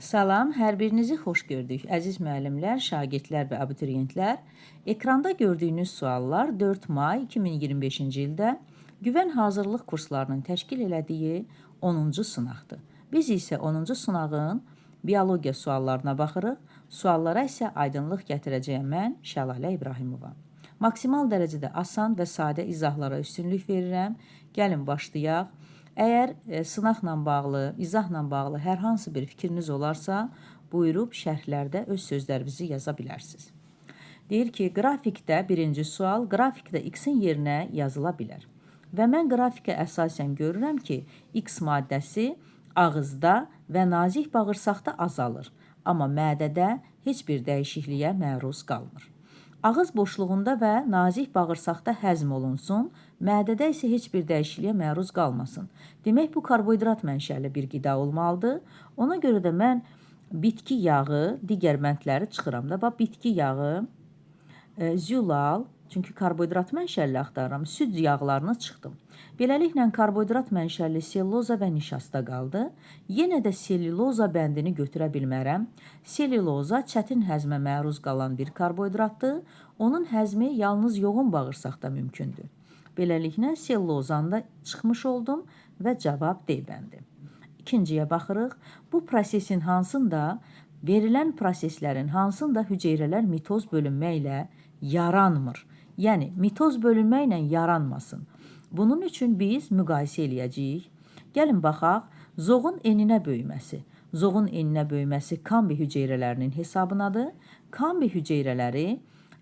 Salam, hər birinizi xoş gördük. Əziz müəllimlər, şagirdlər və abituriyentlər, ekranda gördüyünüz suallar 4 may 2025-ci ildə güvən hazırlıq kurslarının təşkil elədiyi 10-cu sınaqdır. Biz isə 10-cu sınağın biologiya suallarına baxırıq. Suallara isə aydınlıq gətirəcəyəm mən, Şəlalə İbrahimova. Maksimal dərəcədə asan və sadə izahlara üstünlük verirəm. Gəlin başlayaq. Əgər sınaqla bağlı, izahla bağlı hər hansı bir fikriniz olarsa, buyurub şərhlərdə öz sözlərinizi yaza bilərsiniz. Deyir ki, qrafikdə birinci sual, qrafikdə x-in yerinə yazıla bilər. Və mən qrafikə əsasən görürəm ki, x maddəsi ağızda və nazik bağırsaqda azalır, amma mədədə heç bir dəyişikliyə məruz qalmır. Ağız boşluğunda və nazik bağırsaqda həzm olunsun, mədədə isə heç bir dəyişikliyə məruz qalmasın. Demək, bu karbohidrat mənşəli bir qida olmalıdır. Ona görə də mən bitki yağı, digər məndləri çıxıram da. Bax, bitki yağı, zülal, çünki karbohidrat mənşəli axtarıram, süd yağlarını çıxdım. Beləliklə, karbohidrat mənşəli selluloza və nişasta qaldı. Yenə də selluloza bəndini götürə bilmərəm. Selluloza çətin həzmə məruz qalan bir karbohidratdır. Onun həzmi yalnız yoğun bağırsaqda mümkündür. Beləliklə, sellulozanda çıxmış oldum və cavab D bəndi. İkinciyə baxırıq. Bu prosesin hansında, verilən proseslərin hansında hüceyrələr mitoz bölünmə ilə yaranmır. Yəni, mitoz bölünmə ilə yaranmasın. Bunun üçün biz müqayisə eləyəcəyik. Gəlin baxaq, zoğun eninə böyüməsi. Zoğun eninə böyüməsi Kambi hüceyrələrinin hesabınadır. Kambi hüceyrələri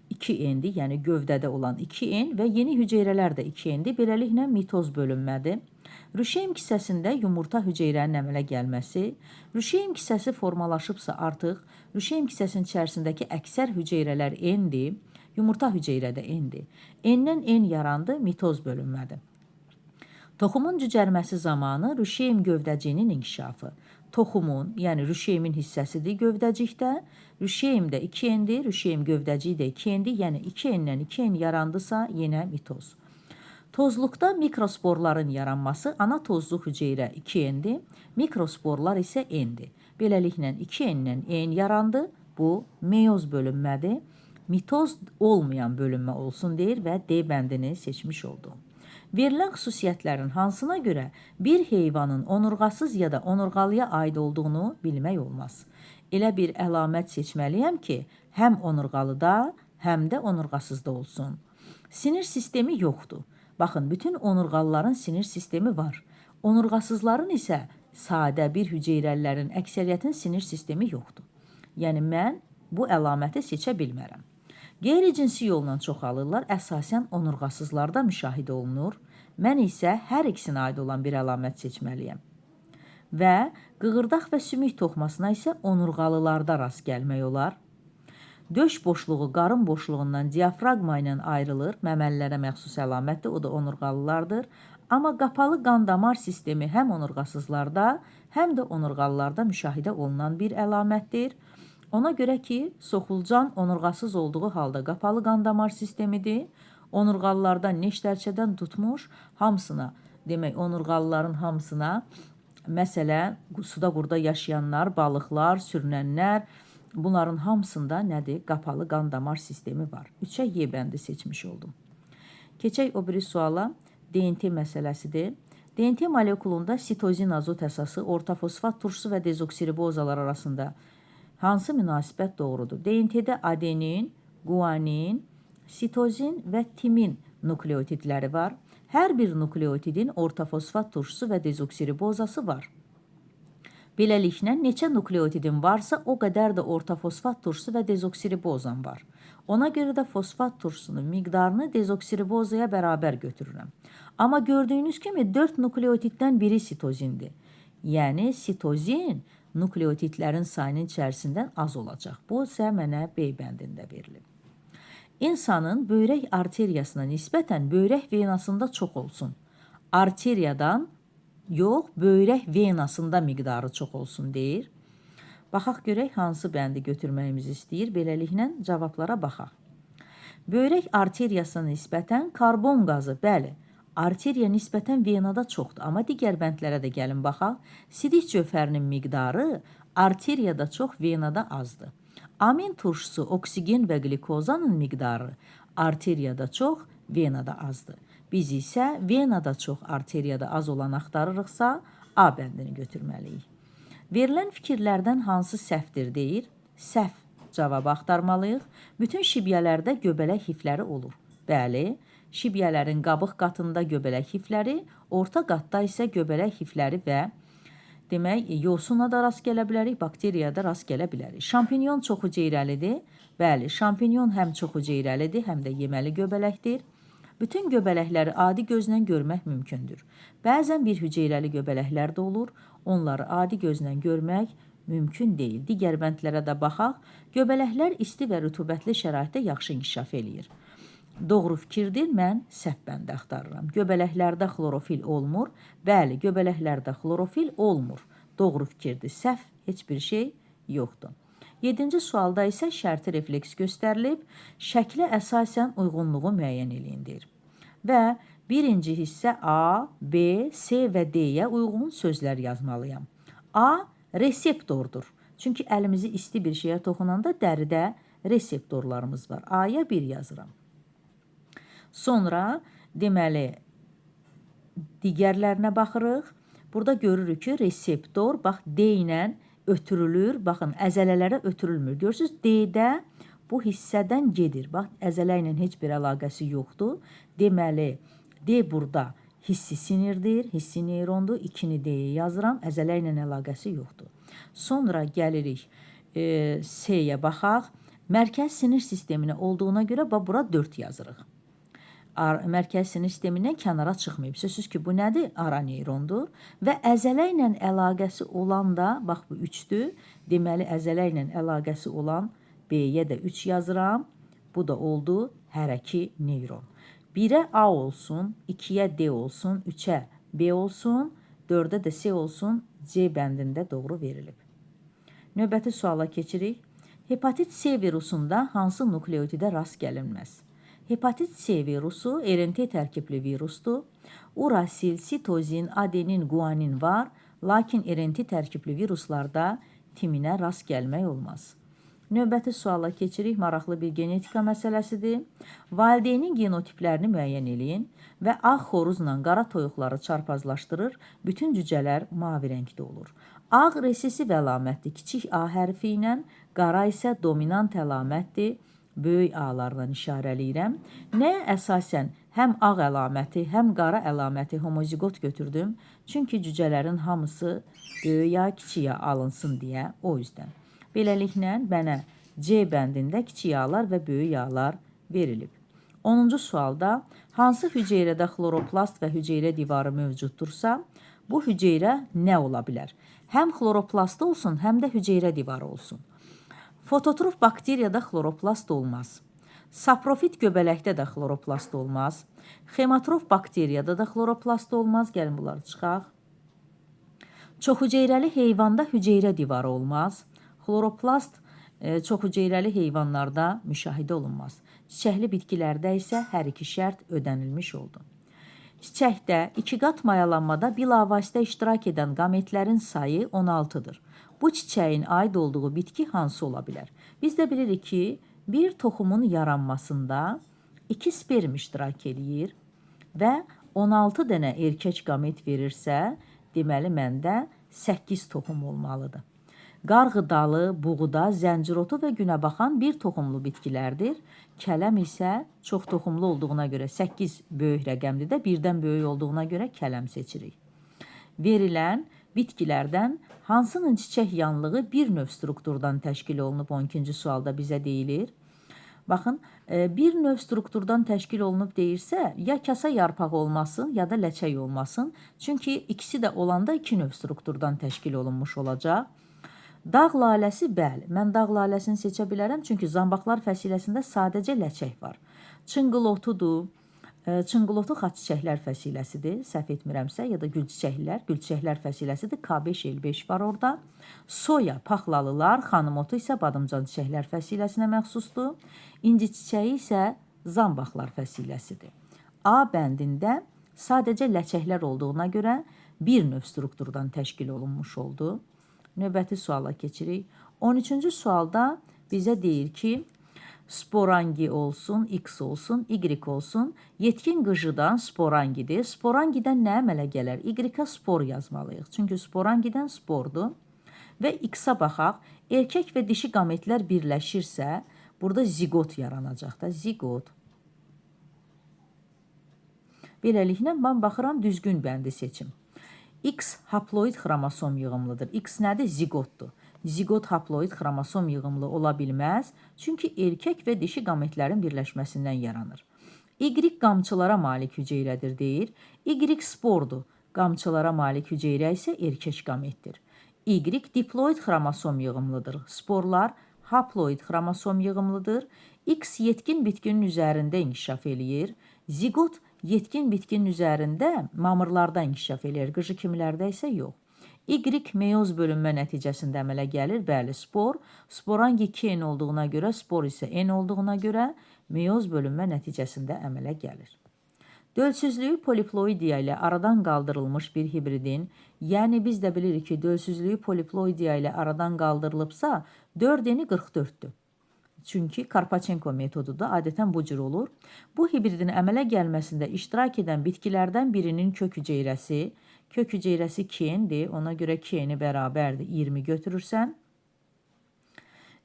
2N-dir, yəni gövdədə olan 2N və yeni hüceyrələr də 2N-dir. Beləliklə, mitoz bölünmədir. Rüşeym kisəsində yumurta hüceyrənin əmələ gəlməsi. Rüşeym kisəsi formalaşıbsa artıq, rüşeym kisəsinin içərisindəki əksər hüceyrələr N-dir. Yumurta hüceyrədə N-dir. N-dən N yarandı, mitoz bölünmədir. Toxumun cücərməsi zamanı rüşeym gövdəciyinin inkişafı. Toxumun, yəni rüşeymin hissəsidir gövdəcikdə. Rüşeym də 2N-dir, rüşeym gövdəciyi də 2N-dir, yəni 2N-dən 2N yarandısa yenə mitoz. Tozluqda mikrosporların yaranması, ana tozluq hüceyrə 2N-dir, mikrosporlar isə N-dir. Beləliklə 2N-dən N yarandı, bu meyoz bölünmədir. Mitoz olmayan bölünmə olsun deyir və D bəndini seçmiş oldu. Verilən xüsusiyyətlərin hansına görə bir heyvanın onurğasız ya da onurğalıya aid olduğunu bilmək olmaz. Elə bir əlamət seçməliyəm ki, həm onurğalıda, həm də onurğasızda olsun. Sinir sistemi yoxdur. Baxın, bütün onurğalıların sinir sistemi var. Onurğasızların isə sadə bir hüceyrəlilərin əksəriyyətin sinir sistemi yoxdur. Yəni, mən bu əlaməti seçə bilmərəm. Qeyri-cinsi yolla çoxalırlar, əsasən onurğasızlarda müşahidə olunur. Mən isə hər ikisinə aid olan bir əlamət seçməliyəm. Və qığırdaq və sümük toxmasına isə onurğalılarda rast gəlmək olar. Döş boşluğu qarın boşluğundan diafraqma ilə ayrılır, məməlilərə məxsus əlamətdir, o da onurğalılardır. Amma qapalı qan damar sistemi həm onurğasızlarda, həm də onurğalılarda müşahidə olunan bir əlamətdir. Ona görə ki, soxulcan onurğasız olduğu halda qapalı qan damar sistemidir. Onurğalılardan neştərçədən tutmuş hamısına, demək onurğalıların hamısına, məsələn, suda qurda yaşayanlar, balıqlar, sürünənlər, bunların hamısında nədir? Qapalı qan damar sistemi var. 3-ə Y bəndi seçmiş oldum. Keçək o biri suala, DNT məsələsidir. DNT molekulunda sitozin azot əsası, ortofosfat turşusu və dezoksiribozalar arasında hansı münasibət doğrudur? DNT-də adenin, guanin, sitozin və timin nukleotidləri var. Hər bir nukleotidin ortofosfat turşusu və dezoksiribozası var. Beləliklə, neçə nukleotidin varsa, o qədər də ortofosfat turşusu və dezoksiribozan var. Ona görə də fosfat turşusunun miqdarını dezoksiribozaya bərabər götürürəm. Amma gördüyünüz kimi 4 nukleotiddən biri sitozindir. Yəni, sitozin nukleotidlərin sayının içərisindən az olacaq. Bu isə mənə B bəndində verilib. İnsanın böyrək arteriyasına nisbətən böyrək venasında çox olsun. Arteriyadan yox, böyrək venasında miqdarı çox olsun deyir. Baxaq görək hansı bəndi götürməyimizi istəyir. Beləliklə cavablara baxaq. Böyrək arteriyasına nisbətən karbon qazı, bəli, arteriya nisbətən venada çoxdur, amma digər bəndlərə də gəlin baxaq. Sidik cövhərinin miqdarı arteriyada çox, venada azdır. Amin turşusu, oksigen və qlikozanın miqdarı arteriyada çox, venada azdır. Biz isə venada çox, arteriyada az olan axtarırıqsa, A bəndini götürməliyik. Verilən fikirlərdən hansı səhvdir deyir? Səhv cavabı axtarmalıyıq. Bütün şibyələrdə göbələk hifləri olur. Bəli, şibyələrin qabıq qatında göbələk hifləri, orta qatda isə göbələk hifləri və demək, yosuna da rast gələ bilərik, bakteriyaya da rast gələ bilərik. Şampinyon çox hüceyrəlidir. Bəli, şampinyon həm çox hüceyrəlidir, həm də yeməli göbələkdir. Bütün göbələkləri adi gözlə görmək mümkündür. Bəzən bir hüceyrəli göbələklər də olur, onları adi gözlə görmək mümkün deyil. Digər bəndlərə də baxaq. Göbələklər isti və rütubətli şəraitdə yaxşı inkişaf eləyir. Doğru fikirdir, mən səhv bəndi axtarıram. Göbələklərdə xlorofil olmur. Bəli, göbələklərdə xlorofil olmur. Doğru fikirdir, səhv heç bir şey yoxdur. 7-ci sualda isə şərti refleks göstərilib, şəklə əsasən uyğunluğu müəyyən edildir. Və birinci hissə A, B, C və D-yə uyğun sözlər yazmalıyam. A, reseptordur. Çünki əlimizi isti bir şeyə toxunanda dəridə reseptorlarımız var. A-ya 1 yazıram. Sonra, deməli, digərlərinə baxırıq. Burada görürük ki, reseptor, bax, D ilə ötürülür. Baxın, əzələlərə ötürülmür. Görürsünüz, D-də bu hissədən gedir. Bax, əzələ ilə heç bir əlaqəsi yoxdur. Deməli, D burada hissi sinirdir, hissi neyrondur. 2-ni D-yə yazıram, əzələ ilə əlaqəsi yoxdur. Sonra gəlirik C-yə baxaq. Mərkəz sinir sisteminə olduğuna görə bura 4 yazırıq. Mərkəz sinir sistemindən kənara çıxmayıb. Sözsüz ki, bu nədir? Ara neyrondur. Və əzələ ilə əlaqəsi olan da, bax bu 3-dür. Deməli, əzələ ilə əlaqəsi olan B-yə də 3 yazıram. Bu da oldu hər iki neyron. 1-ə A olsun, 2-yə D olsun, 3-ə B olsun, 4-ə də C olsun, C bəndində doğru verilib. Növbəti suala keçirik. Hepatit C virusunda hansı nukleotidə rast gəlinməz? Hepatit C virusu RNT tərkibli virusdur. Urasil, sitozin, adenin, guanin var, lakin RNT tərkibli viruslarda timinə rast gəlmək olmaz. Növbəti suala keçirik. Maraqlı bir genetika məsələsidir. Valideynin genotiplərini müəyyən eləyin və ağ xoruzla qara toyuqları çarpazlaşdırır. Bütün cücələr mavi rəngdə olur. Ağ resesiv əlamətdir kiçik A hərfi ilə, qara isə dominant əlamətdir. Böyük A-larla işarələyirəm. Nəyə əsasən həm ağ əlaməti, həm qara əlaməti homozigot götürdüm? Çünki cücələrin hamısı böyük A, kiçik A alınsın deyə, o yüzden. Beləliklə, mənə C bəndində kiçik A-lar və böyük A-lar verilib. 10-cu sualda, hansı hüceyrədə xloroplast və hüceyrə divarı mövcuddursa, bu hüceyrə nə ola bilər? Həm xloroplastı olsun, həm də hüceyrə divarı olsun. Fototrof bakteriyada xloroplast olmaz. Saprofit göbələkdə də xloroplast olmaz. Xematrof bakteriyada da xloroplast olmaz. Gəlin bunları çıxaq. Çoxhüceyrəli heyvanda hüceyrə divarı olmaz. Xloroplast çoxhüceyrəli heyvanlarda müşahidə olunmaz. Çiçəkli bitkilərdə isə hər iki şərt ödənilmiş oldu. Çiçəkdə 2 qat mayalanmada bilavasitə iştirak edən qametlərin sayı 16-dır. Bu çiçəyin aid olduğu bitki hansı ola bilər? Biz də bilirik ki, bir toxumun yaranmasında 2 sperm iştirak eləyir və 16 dənə erkək qamet verirsə, deməli məndə 8 toxum olmalıdır. Qarğıdalı, buğda, zəncirotu və günəbaxan bir toxumlu bitkilərdir. Kələm isə çox toxumlu olduğuna görə 8 böyük rəqəmdir də, birdən böyük olduğuna görə kələm seçirik. Verilən bitkilərdən hansının çiçək yanlığı bir növ strukturdan təşkil olunub 12-ci sualda bizə deyilir. Baxın, bir növ strukturdan təşkil olunub deyirsə, ya kasa yarpağı olmasın, ya da ləçək olmasın. Çünki ikisi də olanda 2 növ strukturdan təşkil olunmuş olacaq. Dağ laləsi, bəli, mən dağ lələsini seçə bilərəm, çünki zambaqlar fəsiləsində sadəcə ləçək var. Çıngılotudur. Çıngılotu xaççiçəklər fəsiləsidir, səhv etmirəmsə, ya da gülçiçəklər fəsiləsidir. K5L5 var orada. Soya, paxlalılar, xanımotu isə badımcan çiçəklər fəsiləsinə məxsusdur. İnci çiçəyi isə zambaqlar fəsiləsidir. A bəndində sadəcə ləçəklər olduğuna görə bir növ strukturdan təşkil olunmuş oldu. Növbəti suala keçirik. 13-cü sualda bizə deyir ki, sporangi olsun, X olsun, Y olsun. Yetkin qıcıdan sporangidir. Sporangidən nə əmələ gələr? Y-ə spor yazmalıyıq. Çünki sporangidən spordur. Və X-a baxaq. Erkək və dişi qametlər birləşirsə, burada zigot yaranacaq da. Zigot. Beləliklə, mən baxıram, düzgün bəndi seçim. X haploid xromosom yığımlıdır. X nədir? Zigotdur. Zigot haploid xromosom yığımlı ola bilməz, çünki erkək və dişi qametlərin birləşməsindən yaranır. Y qamçılara malik hüceyrədir deyir. Y spordur. Qamçılara malik hüceyrə isə erkək qametdir. Y diploid xromosom yığımlıdır. Sporlar haploid xromosom yığımlıdır. X yetkin bitkinin üzərində inkişaf eləyir. Zigot yetkin bitkinin üzərində mamırlarda inkişaf eləyir. Qıcı kimilərdə isə yox. Y meyoz bölünmə nəticəsində əmələ gəlir. Bəli, spor. Sporangi 2N olduğuna görə, spor isə N olduğuna görə meyoz bölünmə nəticəsində əmələ gəlir. Dölsüzlüyü poliploidiya ilə aradan qaldırılmış bir hibridin, yəni biz də bilirik ki, dölsüzlüyü poliploidiya ilə aradan qaldırılıbsa, 4N-i 44-dür. Çünki Karpachenko metodu da adətən bu cür olur. Bu hibridin əmələ gəlməsində iştirak edən bitkilərdən birinin kök hüceyrəsi 2N-dir, ona görə 2N-i bərabərdir, 20 götürürsən.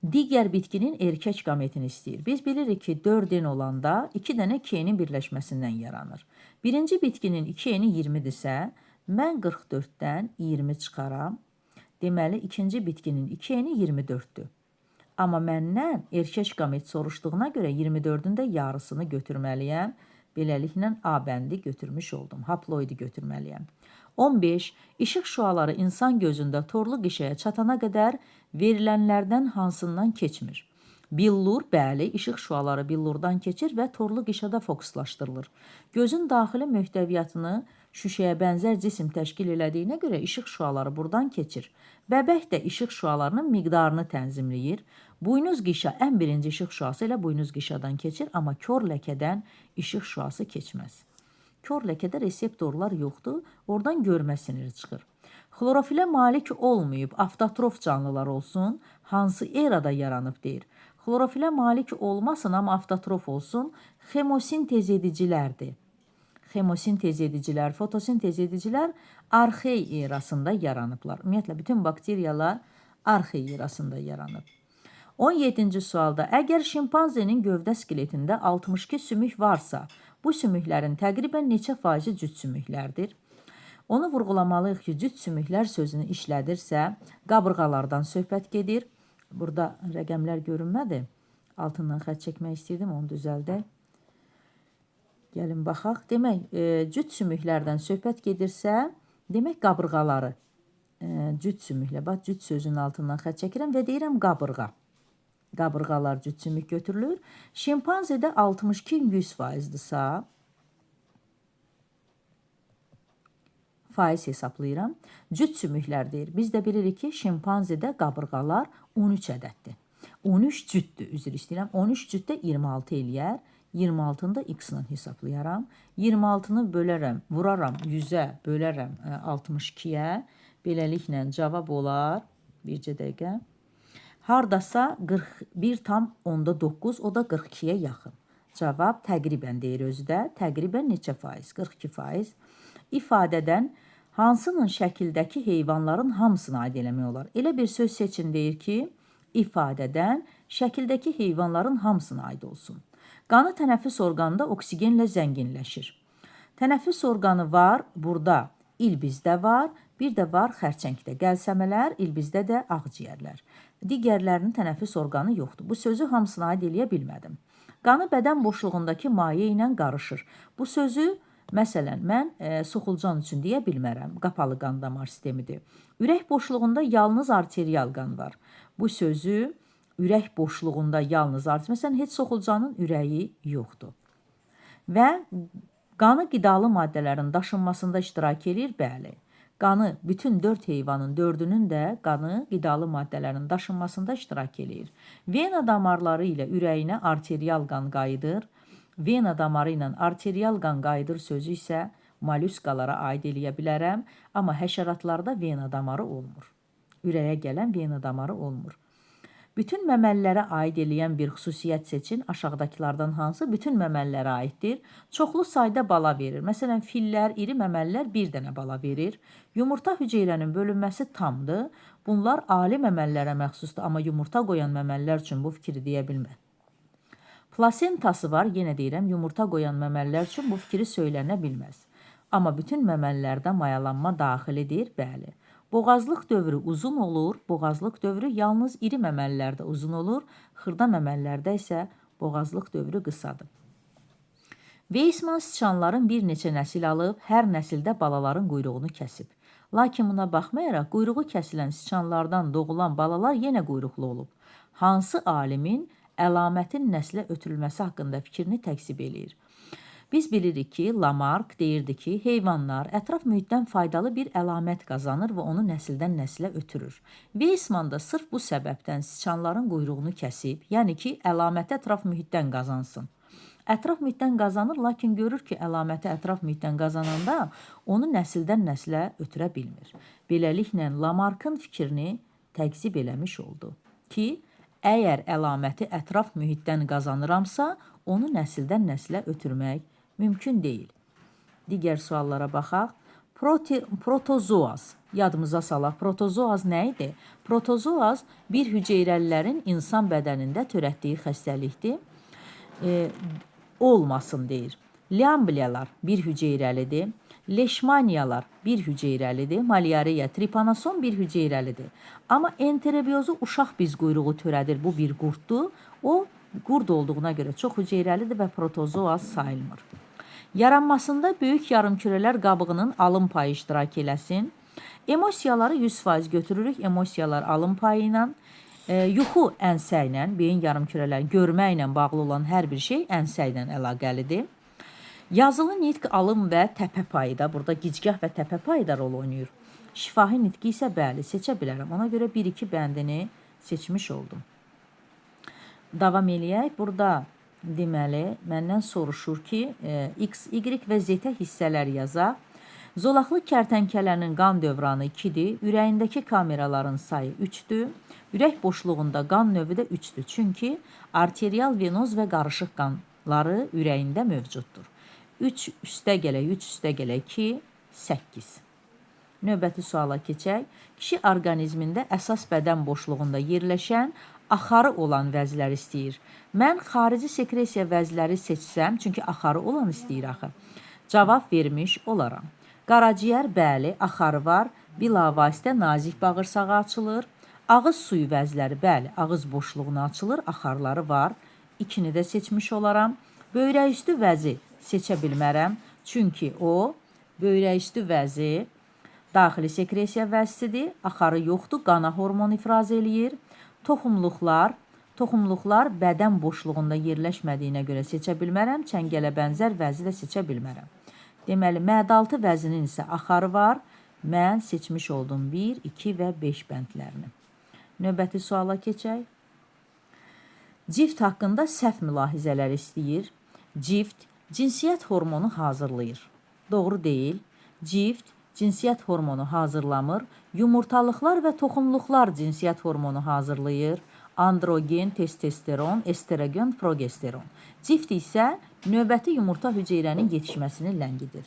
Digər bitkinin erkək qametini istəyir. Biz bilirik ki, 4N olanda 2 dənə 2N-in birləşməsindən yaranır. Birinci bitkinin 2N-i 20-dirsə, mən 44-dən 20 çıxaram. Deməli, ikinci bitkinin 2N-i 24-dür. Amma məndən erkək qamet soruşduğuna görə 24-ün də yarısını götürməliyəm. Beləliklə, A bəndi götürmüş oldum. Haploidi götürməliyəm. 15. İşıq şüaları insan gözündə torlu qişəyə çatana qədər verilənlərdən hansından keçmir? Billur, bəli, işıq şüaları billurdan keçir və torlu qişədə fokuslaşdırılır. Gözün daxili möhtəviyyatını şüşəyə bənzər cisim təşkil elədiyinə görə işıq şüaları buradan keçir. Bəbək də işıq şüalarının miqdarını tənzimləyir. Buynuz qişə ən birinci işıq şüası ilə buynuz qişədən keçir, amma kör ləkədən işıq şüası keçməz. Kör ləkədə reseptorlar yoxdur, oradan görmə siniri çıxır. Xlorofilə malik olmayıb, avtotrof canlılar olsun, hansı erada yaranıb deyir. Xlorofilə malik olmasın, amma avtotrof olsun, xemosintez edicilərdir. Xemosintez edicilər, fotosintez edicilər arxey erasında yaranıblar. Ümumiyyətlə, bütün bakteriyalar arxey erasında yaranıb. 17-ci sualda, əgər şimpanzenin gövdə skeletində 62 sümük varsa, bu sümüklərin təqribən neçə faizi cüt sümüklərdir? Onu vurğulamalıyıq ki, cüt sümüklər sözünü işlədirsə, qabırğalardan söhbət gedir. Burada rəqəmlər görünmədi. Altından xətt çəkmək istəyirdim, onu düzəldək. Gəlin baxaq. Demək, cüt sümüklərdən söhbət gedirsə, demək qabırğaları. Cüt sümüklə, bax, cüt sözünün altından xətt çəkirəm və deyirəm qabırğa. Qabırğalar cüt sümük götürülür. Şimpanzedə 62-100%-dirsa, faiz hesablayıram. Cüt sümüklər deyir. Biz də bilirik ki, şimpanzedə qabırğalar 13 ədəddir. 13 cütdür, üzr istəyirəm. 13 cütdə 26 eləyər. 26-nı da x-la hesablayaram. 26-nı bölərəm, vuraram 100-ə, bölərəm 62-yə. Beləliklə cavab olar, bircə dəqiqə. Hardasa 41,9, o da 42-yə yaxın. Cavab təqribən deyir özü də. Təqribən neçə faiz? 42%. İfadədən hansının şəkildəki heyvanların hamısını aid eləmək olar? Elə bir söz seçin deyir ki, ifadədən şəkildəki heyvanların hamısına aid olsun. Qanı tənəffüs orqanında oksigenlə zənginləşir. Tənəffüs orqanı var, burada ilbizdə var, bir də var xərçəngdə. Gəlsəmələr, ilbizdə də ağciyərlər. Digərlərinin tənəffüs orqanı yoxdur. Bu sözü hamısına aid eləyə bilmədim. Qanı bədən boşluğundakı maye ilə qarışır. Bu sözü, məsələn, mən soxulcan üçün deyə bilmərəm. Qapalı qan damar sistemidir. Ürək boşluğunda yalnız arterial qan var. Bu sözü ürək boşluğunda yalnız arterial, məsələn, heç soxulcanın ürəyi yoxdur. Və qanı qidalı maddələrin daşınmasında iştirak edir, bəli. Qanı, bütün 4 heyvanın 4-ünün də qanı qidalı maddələrin daşınmasında iştirak edir. Vena damarları ilə ürəyinə arterial qan qayıdır. Vena damarı ilə arterial qan qayıdır sözü isə molluskalara aid eləyə bilərəm, amma həşəratlarda vena damarı olmur. ürəyə gələn vena damarı olmur. Bütün məməlilərə aid eləyən bir xüsusiyyət seçin. Aşağıdakılardan hansı bütün məməlilərə aiddir? Çoxlu sayda bala verir. Məsələn, fillər, iri məməlilər bir dənə bala verir. Yumurta hüceyrənin bölünməsi tamdır. Bunlar ali məməlilərə məxsusdur, amma yumurta qoyan məməlilər üçün bu fikri deyə bilmir. Plasentası var, yenə deyirəm, yumurta qoyan məməlilər üçün bu fikri söylənə bilməz. Amma bütün məməlilərdə mayalanma daxilidir, bəli. Boğazlıq dövrü uzun olur, boğazlıq dövrü yalnız iri məməlilərdə uzun olur, xırda məməlilərdə isə boğazlıq dövrü qısadır. Weismann siçanların bir neçə nəsil alıb, hər nəsildə balaların quyruğunu kəsib. Lakin buna baxmayaraq, quyruğu kəsilən siçanlardan doğulan balalar yenə quyruqlu olub. Hansı alimin əlamətin nəslə ötürülməsi haqqında fikrini təksib eləyir? Biz bilirik ki, Lamarck deyirdi ki, heyvanlar ətraf mühitdən faydalı bir əlamət qazanır və onu nəsildən nəslə ötürür. Weismann da sırf bu səbəbdən siçanların quyruğunu kəsib, yəni ki, əlaməti ətraf mühitdən qazansın. Ətraf mühitdən qazanır, lakin görür ki, əlaməti ətraf mühitdən qazananda onu nəsildən nəslə ötürə bilmir. Beləliklə, Lamarck'ın fikrini təksib eləmiş oldu ki, əgər əlaməti ətraf mühitdən qazanıramsa, onu nəsildən nəslə ötürmək mümkün deyil. Digər suallara baxaq. Protozoaz. Yadımıza salaq. Protozoaz nə idi? Protozoaz bir hüceyrəlilərin insan bədənində törətdiyi xəstəlikdir. Olmasın deyir. Liambliyalar bir hüceyrəlidir. Leşmaniyalar bir hüceyrəlidir. Malyariya, tripanosom bir hüceyrəlidir. Amma enterobiyozu uşaq biz quyruğu törədir. Bu bir qurddur. O qurd olduğuna görə çox hüceyrəlidir və protozoaz sayılmır. Yaranmasında böyük yarımkürələr qabığının alım payı iştirak eləsin. Emosiyaları 100% götürürük. Emosiyalar alım payı ilə. Yuxu ənsə ilə, beyin yarımkürələri görmə ilə bağlı olan hər bir şey ənsə ilə əlaqəlidir. Yazılı nitq alım və təpə payı da, burada gicgah və təpə payı da rol oynayır. Şifahi nitqi isə bəli, seçə bilərəm. Ona görə 1-2 bəndini seçmiş oldum. Davam eləyək. Burada deməli, məndən soruşur ki, X, Y və Z hissələr yazaq. Zolaqlı kərtənkələnin qan dövranı 2-dir. Ürəyindəki kameraların sayı 3-dür. Ürək boşluğunda qan növü də 3-dür. Çünki arterial, venoz və qarışıq qanları ürəyində mövcuddur. 3 üstə gələk, 3 üstə gələk 2, 8. Növbəti suala keçək. Kişi orqanizmində əsas bədən boşluğunda yerləşən axarı olan vəzlər istəyir. Mən xarici sekresiya vəzləri seçsəm, çünki axarı olan istəyir axı. Cavab vermiş olaram. Qaraciyər, bəli, axarı var. Bilavasitə nazik bağırsağı açılır. Ağız suyu vəzləri, bəli, ağız boşluğuna açılır. Axarları var. 2-ni də seçmiş olaram. Böyrək üstü vəzi seçə bilmərəm. Çünki o, böyrək üstü vəzi daxili sekresiya vəzsidir. Axarı yoxdur, qana hormon ifraz eləyir. Toxumluqlar bədən boşluğunda yerləşmədiyinə görə seçə bilmərəm. Çəngələ bənzər vəzi də seçə bilmərəm. Deməli, mədaltı vəzinin isə axarı var. Mən seçmiş oldum 1, 2 və 5 bəndlərini. Növbəti suala keçək. Cift haqqında səhv mülahizələr istəyir. Cift cinsiyyət hormonu hazırlayır. Doğru deyil. Cift cinsiyyət hormonu hazırlamır. Yumurtalıqlar və toxumluqlar cinsiyyət hormonu hazırlayır. Androgen, testosteron, estrogen, progesteron. Cift isə növbəti yumurta hüceyrənin yetişməsini ləngidir.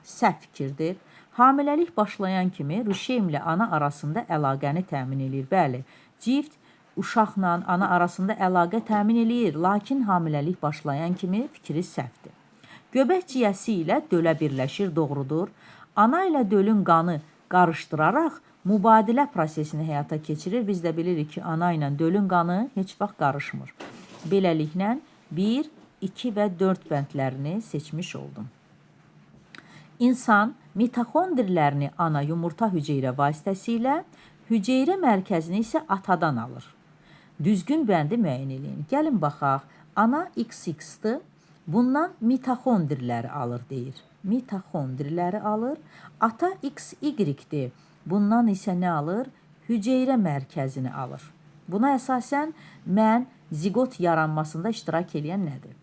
Səhv fikirdir. Hamiləlik başlayan kimi rüşeym ilə ana arasında əlaqəni təmin edir. Bəli, cift uşaqla ana arasında əlaqə təmin edir, lakin hamiləlik başlayan kimi fikri səhvdir. Göbək ciyəsi ilə dölə birləşir, doğrudur. Ana ilə dölün qanı qarışdıraraq mübadilə prosesini həyata keçirir. Biz də bilirik ki, ana ilə dölün qanı heç vaxt qarışmır. Beləliklə 1, 2 və 4 bəndlərini seçmiş oldum. İnsan mitoxondrilərini ana yumurta hüceyrə vasitəsilə, hüceyrə mərkəzini isə atadan alır. Düzgün bəndi müəyyən edin. Gəlin baxaq. Ana XX-dır. Bundan mitoxondriləri alır deyir. Mitoxondriləri alır. Ata XY-dir. Bundan isə nə alır? Hüceyrə mərkəzini alır. Buna əsasən mən zigot yaranmasında iştirak edən nədir?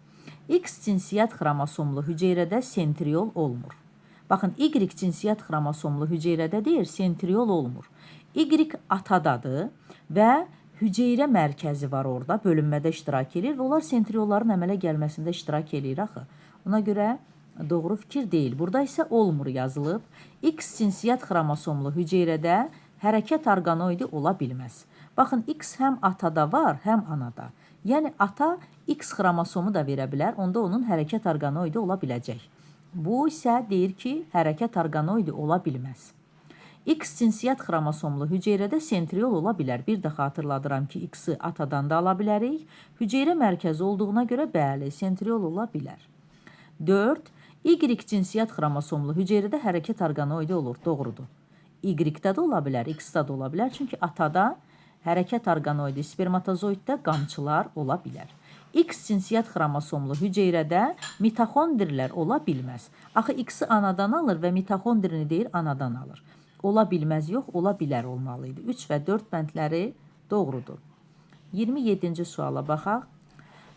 X cinsiyyət xromosomlu hüceyrədə sentriol olmur. Baxın, Y cinsiyyət xromosomlu hüceyrədə deyir, sentriol olmur. Y atadadır və hüceyrə mərkəzi var orada, bölünmədə iştirak edir və onlar sentriolların əmələ gəlməsində iştirak edir axı. Ona görə doğru fikir deyil. Burada isə olmur yazılıb. X cinsiyyət xromosomlu hüceyrədə hərəkət orqanoidi ola bilməz. Baxın, X həm atada var, həm anada. Yəni, ata X xromosomu da verə bilər, onda onun hərəkət orqanoidi ola biləcək. Bu isə deyir ki, hərəkət orqanoidi ola bilməz. X cinsiyyət xromosomlu hüceyrədə sentriol ola bilər. Bir də xatırladıram ki, X-i atadan da ala bilərik. Hüceyrə mərkəzi olduğuna görə bəli, sentriol ola bilər. 4. Y cinsiyyət xromosomlu hüceyrədə hərəkət orqanoidi olur. Doğrudur. Y-də də ola bilər, X-də də ola bilər. Çünki atada hərəkət orqanoidi, spermatozoiddə qamçılar ola bilər. X cinsiyyət xromosomlu hüceyrədə mitoxondrilər ola bilməz. Axı, X-i anadan alır və mitoxondrini deyir, anadan alır. Ola bilməz yox, ola bilər olmalıydı. 3 və 4 bəndləri doğrudur. 27-ci suala baxaq.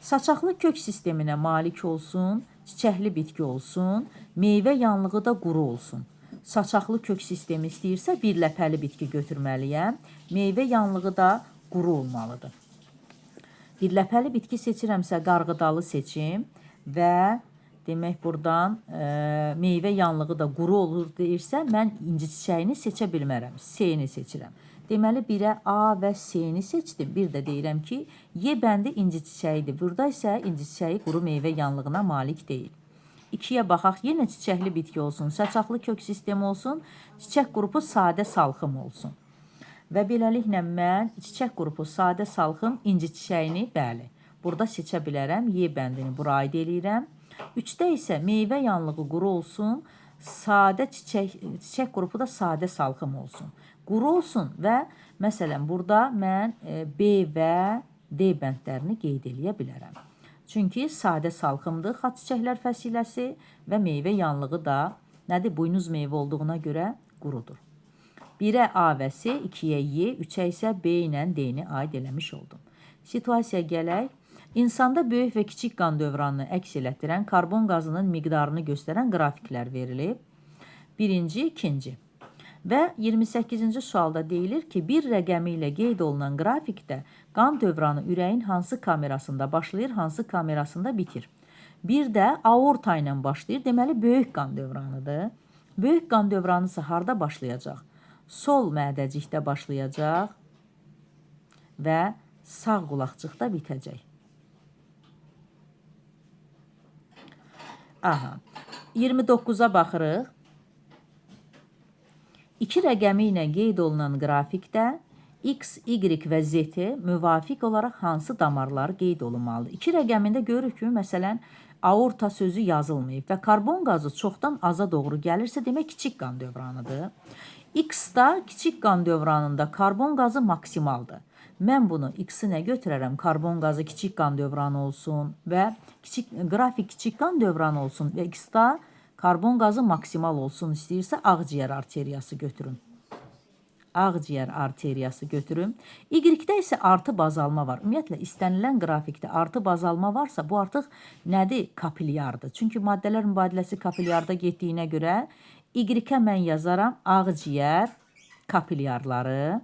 Saçaqlı kök sisteminə malik olsun, çiçəkli bitki olsun, meyvə yanlığı da quru olsun. Saçaqlı kök sistemi istəyirsə, bir ləpəli bitki götürməliyəm. Meyvə yanlığı da quru olmalıdır. Bir ləpəli bitki seçirəmsə, qarğıdalı seçim və demək, buradan meyvə yanlığı da quru olur deyirsə, mən inci çiçəyini seçə bilmərəm. C-ni seçirəm. Deməli, 1-ə A və C-ni seçdim. Bir də deyirəm ki, Y bəndi inci çiçəyidir. Burada isə inci çiçəyi quru meyvə yanlığına malik deyil. 2-yə baxaq, yenə çiçəkli bitki olsun, saçaqlı kök sistemi olsun, çiçək qrupu sadə salxım olsun. Və beləliklə mən çiçək qrupu sadə salxım inci çiçəyini, bəli, burada seçə bilərəm. Y bəndini bura aid eləyirəm. 3-də isə meyvə yanlığı quru olsun, sadə çiçək qrupu da sadə salxım olsun. Quru olsun və məsələn, burada mən B və D bəndlərini qeyd eləyə bilərəm. Çünki sadə salxımdır xat çiçəklər fəsiləsi və meyvə yanlığı da nədir? Buynuz meyvə olduğuna görə qurudur. 1-ə A və C, 2-yə Y, 3-ə isə B ilə D-ni aid eləmiş oldum. Situasiyaya gələk. İnsanda böyük və kiçik qan dövranını əks elətdirən karbon qazının miqdarını göstərən qrafiklər verilib. Birinci, ikinci. Və 28-ci sualda deyilir ki, bir rəqəmi ilə qeyd olunan qrafikdə qan dövranı ürəyin hansı kamerasında başlayır, hansı kamerasında bitir. Bir də aorta ilə başlayır, deməli böyük qan dövranıdır. Böyük qan dövranı isə harda başlayacaq? Sol mədəcikdə başlayacaq və sağ qulaqcıqda bitəcək. Aha, 29-a baxırıq. 2 rəqəmi ilə qeyd olunan qrafikdə X, Y və Z müvafiq olaraq hansı damarlar qeyd olunmalıdır? 2 rəqəmində görürük ki, məsələn, aorta sözü yazılmayıb və karbon qazı çoxdan aza doğru gəlirsə, demək kiçik qan dövranıdır. X-da kiçik qan dövranında karbon qazı maksimaldır. Mən bunu X-i nə götürərəm? Karbon qazı kiçik qan dövranı olsun və qrafik kiçik qan dövranı olsun və X-da karbon qazı maksimal olsun istəyirsə, ağciyər arteriyası götürün. Ağciyər arteriyası götürün. Y-də isə artı bazalma var. Ümumiyyətlə, istənilən qrafikdə artı bazalma varsa, bu artıq nədir? Kapilyardır. Çünki maddələr mübadiləsi kapilyarda getdiyinə görə Y-ə mən yazaram ağciyər kapilyarları.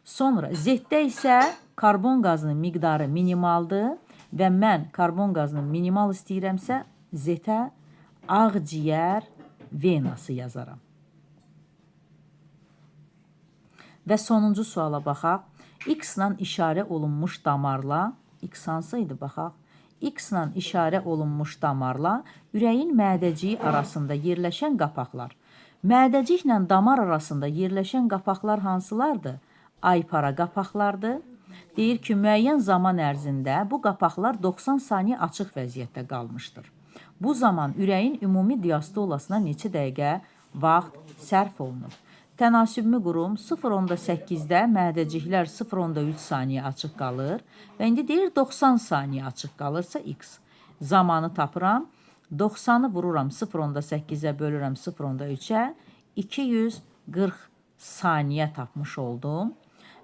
Sonra Z-də isə karbon qazının miqdarı minimaldır və mən karbon qazının minimal istəyirəmsə, Z-ə ağciyər venası yazaram. Və sonuncu suala baxaq. X-la işarə olunmuş damarla, X hansıydı baxaq? X-la işarə olunmuş damarla ürəyin mədəciyi arasında yerləşən qapaqlar. Mədəciklə damar arasında yerləşən qapaqlar hansılardır? Aypara qapaqlardır. Deyir ki, müəyyən zaman ərzində bu qapaqlar 90 saniyə açıq vəziyyətdə qalmışdır. Bu zaman ürəyin ümumi diastolasına neçə dəqiqə vaxt sərf olunur? Tənasübümü qurum 0.8-də mədəciklər 0.3 saniyə açıq qalır və indi deyir 90 saniyə açıq qalırsa X. Zamanı tapıram, 90-ı vururam 0.8-ə bölürəm 0.3-ə, 240 saniyə tapmış oldum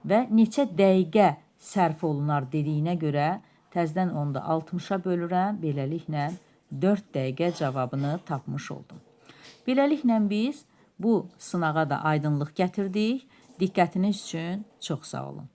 və neçə dəqiqə sərf olunar dediyinə görə təzdən onu da 60-a bölürəm, beləliklə 4 dəqiqə cavabını tapmış oldum. Beləliklə biz bu sınağa da aydınlıq gətirdik. Diqqətiniz üçün çox sağ olun.